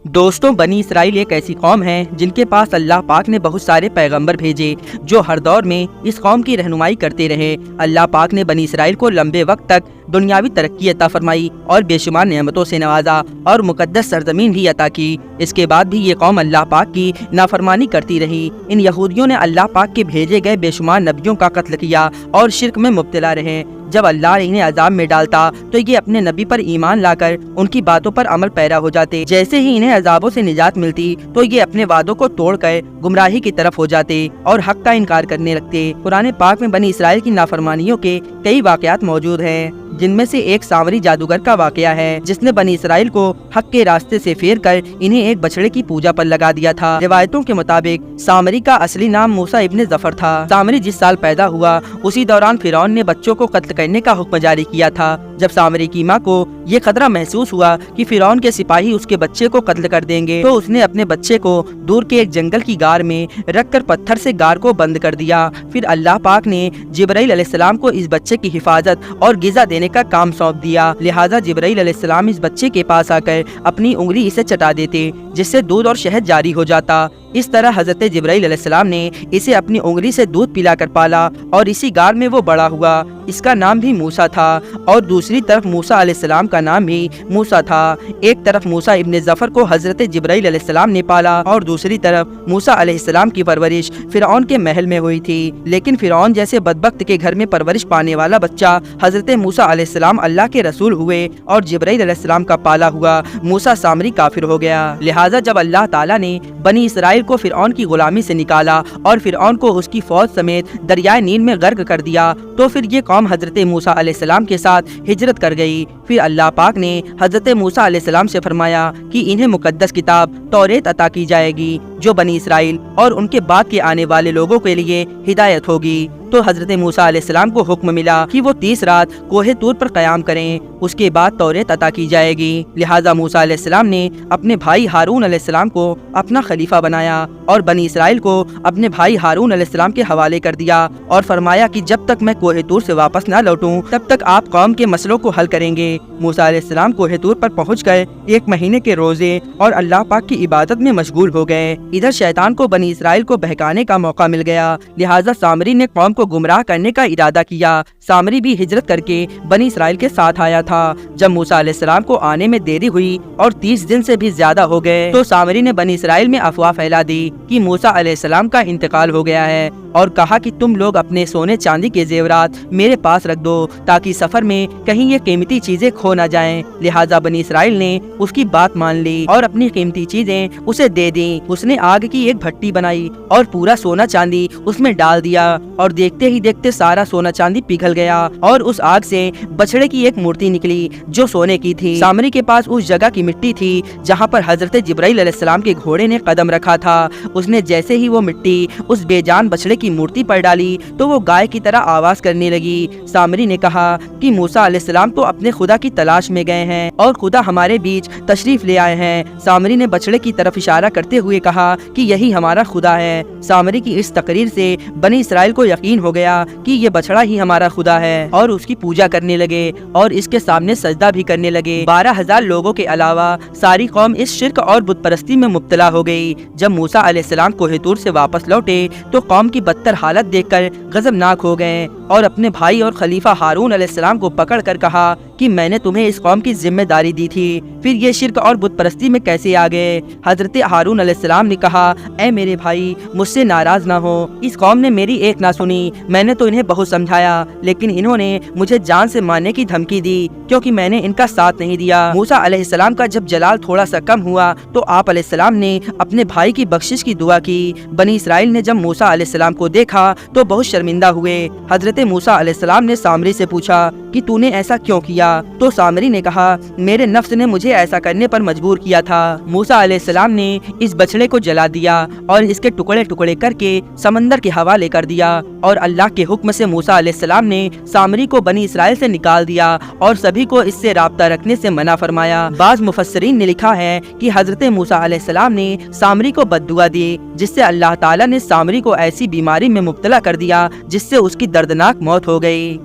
دوستوں، بنی اسرائیل ایک ایسی قوم ہے جن کے پاس اللہ پاک نے بہت سارے پیغمبر بھیجے جو ہر دور میں اس قوم کی رہنمائی کرتے رہے۔ اللہ پاک نے بنی اسرائیل کو لمبے وقت تک دنیاوی ترقی عطا فرمائی اور بے شمار نعمتوں سے نوازا اور مقدس سرزمین بھی عطا کی۔ اس کے بعد بھی یہ قوم اللہ پاک کی نافرمانی کرتی رہی۔ ان یہودیوں نے اللہ پاک کے بھیجے گئے بے شمار نبیوں کا قتل کیا اور شرک میں مبتلا رہے۔ جب اللہ انہیں عذاب میں ڈالتا تو یہ اپنے نبی پر ایمان لا کر ان کی باتوں پر عمل پیرا ہو جاتے۔ جیسے ہی انہیں عذابوں سے نجات ملتی تو یہ اپنے وعدوں کو توڑ کر گمراہی کی طرف ہو جاتے اور حق کا انکار کرنے لگتے۔ قرآن پاک میں بنی اسرائیل کی نافرمانیوں کے کئی واقعات موجود ہیں، جن میں سے ایک سامری جادوگر کا واقعہ ہے جس نے بنی اسرائیل کو حق کے راستے سے پھیر کر انہیں ایک بچڑے کی پوجا پر لگا دیا تھا۔ روایتوں کے مطابق سامری کا اصلی نام موسیٰ ابن ظفر تھا۔ سامری جس سال پیدا ہوا اسی دوران فرعون نے بچوں کو قتل کرنے کا حکم جاری کیا تھا۔ جب سامری کی ماں کو یہ خطرہ محسوس ہوا کہ فرعون کے سپاہی اس کے بچے کو قتل کر دیں گے تو اس نے اپنے بچے کو دور کے ایک جنگل کی غار میں رکھ کر پتھر سے غار کو بند کر دیا۔ پھر اللہ پاک نے جبرائیل علیہ السلام کو اس بچے کی حفاظت اور غذا دینے کا کام سونپ دیا، لہٰذا جبرائیل علیہ السلام اس بچے کے پاس آ کر اپنی انگلی اسے چٹا دیتے جس سے دودھ اور شہد جاری ہو جاتا۔ اس طرح حضرت جبرائیل علیہ السلام نے اسے اپنی انگلی سے دودھ پلا کر پالا اور اسی غار میں وہ بڑا ہوا۔ اس کا نام بھی موسیٰ تھا اور دوسری طرف موسیٰ علیہ السلام کا نام بھی موسیٰ تھا۔ ایک طرف موسیٰ ابن ظفر کو حضرت جبرائیل علیہ السلام نے پالا اور دوسری طرف موسیٰ علیہ السلام کی پرورش فرعون کے محل میں ہوئی تھی، لیکن فرعون جیسے بدبخت کے گھر میں پرورش پانے والا بچہ حضرت موسیٰ علیہ السلام اللہ کے رسول ہوئے اور جبرائیل علیہ السلام کا پالا ہوا موسیٰ سامری کافر ہو گیا۔ لہٰذا جب اللہ تعالیٰ نے بنی اسرائیل کو فرعون کی غلامی سے نکالا اور فرعون کو اس کی فوج سمیت دریائے نیل میں غرق کر دیا تو پھر یہ قوم حضرت موسیٰ علیہ السلام کے ساتھ ہجرت کر گئی۔ پھر اللہ پاک نے حضرت موسیٰ علیہ السلام سے فرمایا کہ انہیں مقدس کتاب توریت عطا کی جائے گی جو بنی اسرائیل اور ان کے بعد کے آنے والے لوگوں کے لیے ہدایت ہوگی۔ تو حضرت موسیٰ علیہ السلام کو حکم ملا کہ وہ 30 رات کوہ طور پر قیام کریں، اس کے بعد توریت عطا کی جائے گی۔ لہٰذا موسیٰ علیہ السلام نے اپنے بھائی ہارون علیہ السلام کو اپنا خلیفہ بنایا اور بنی اسرائیل کو اپنے بھائی ہارون علیہ السلام کے حوالے کر دیا اور فرمایا کہ جب تک میں کوہ طور سے واپس نہ لوٹوں تب تک آپ قوم کے مسئلوں کو حل کریں گے۔ موسیٰ علیہ السلام کوہ طور پر پہنچ کر 1 مہینے کے روزے اور اللہ پاک کی عبادت میں مشغول ہو گئے۔ ادھر شیطان کو بنی اسرائیل کو بہکانے کا موقع مل گیا، لہٰذا سامری نے قوم کو گمراہ کرنے کا ارادہ کیا۔ سامری بھی ہجرت کر کے بنی اسرائیل کے ساتھ آیا تھا۔ جب موسیٰ علیہ السلام کو آنے میں دیری ہوئی اور 30 دن سے بھی زیادہ ہو گئے تو سامری نے بنی اسرائیل میں افواہ پھیلا دی کہ موسیٰ علیہ السلام کا انتقال ہو گیا ہے اور کہا کہ تم لوگ اپنے سونے چاندی کے زیورات میرے پاس رکھ دو تاکہ سفر میں کہیں یہ قیمتی چیزیں کھو نہ جائیں۔ لہٰذا بنی اسرائیل نے اس کی بات مان لی اور اپنی قیمتی چیزیں اسے دے دیں۔ اس نے آگ کی ایک بھٹی بنائی اور پورا سونا چاندی اس میں ڈال دیا اور دیکھتے ہی دیکھتے سارا سونا چاندی پگھل گیا اور اس آگ سے بچڑے کی ایک مورتی نکلی جو سونے کی تھی۔ سامری کے پاس اس جگہ کی مٹی تھی جہاں پر حضرت جبرائیل علیہ السلام کے گھوڑے نے قدم رکھا تھا۔ اس نے جیسے ہی وہ مٹی اس بے جان بچڑے کی مورتی پر ڈالی تو وہ گائے کی طرح آواز کرنے لگی۔ سامری نے کہا کہ موسیٰ علیہ السلام تو اپنے خدا کی تلاش میں گئے ہیں اور خدا ہمارے بیچ تشریف لے آئے ہیں۔ سامری نے بچڑے کی طرف اشارہ کرتے ہوئے کہا کہ یہی ہمارا خدا ہے۔ سامری کی اس تقریر سے بنی اسرائیل کو یقین ہو گیا کہ یہ بچڑا ہی ہمارا خدا ہے اور اس کی پوجا کرنے لگے اور اس کے سامنے سجدہ بھی کرنے لگے۔ 12,000 لوگوں کے علاوہ ساری قوم اس شرک اور بت پرستی میں مبتلا ہو گئی۔ جب موسیٰ علیہ السلام کوہ طور سے واپس لوٹے تو قوم کی بدتر حالت دیکھ کر غضبناک ہو گئے اور اپنے بھائی اور خلیفہ ہارون علیہ السلام کو پکڑ کر کہا کہ میں نے تمہیں اس قوم کی ذمہ داری دی تھی، پھر یہ شرک اور بت پرستی میں کیسے آ گئے؟ حضرت ہارون علیہ السلام نے کہا اے میرے بھائی، مجھ سے ناراض نہ ہو، اس قوم نے میری ایک نہ سنی۔ میں نے تو انہیں بہت سمجھایا لیکن انہوں نے مجھے جان سے مارنے کی دھمکی دی کیونکہ میں نے ان کا ساتھ نہیں دیا۔ موسیٰ علیہ السلام کا جب جلال تھوڑا سا کم ہوا تو آپ علیہ السلام نے اپنے بھائی کی بخشش کی دعا کی۔ بنی اسرائیل نے جب موسیٰ علیہ السلام کو دیکھا تو بہت شرمندہ ہوئے۔ حضرت موسیٰ علیہ السلام نے سامری سے پوچھا کہ تو نے ایسا کیوں کیا؟ تو سامری نے کہا میرے نفس نے مجھے ایسا کرنے پر مجبور کیا تھا۔ موسیٰ علیہ السلام نے اس بچڑے کو جلا دیا اور اس کے ٹکڑے ٹکڑے کر کے سمندر کے حوالے کر دیا اور اللہ کے حکم سے موسیٰ علیہ السلام نے سامری کو بنی اسرائیل سے نکال دیا اور سبھی کو اس سے رابطہ رکھنے سے منع فرمایا۔ بعض مفسرین نے لکھا ہے کہ حضرت موسیٰ علیہ السلام نے سامری کو بد دعا دی جس سے اللہ تعالیٰ نے سامری کو ایسی بیماری میں مبتلا کر دیا جس سے اس کی دردناک موت ہو گئی۔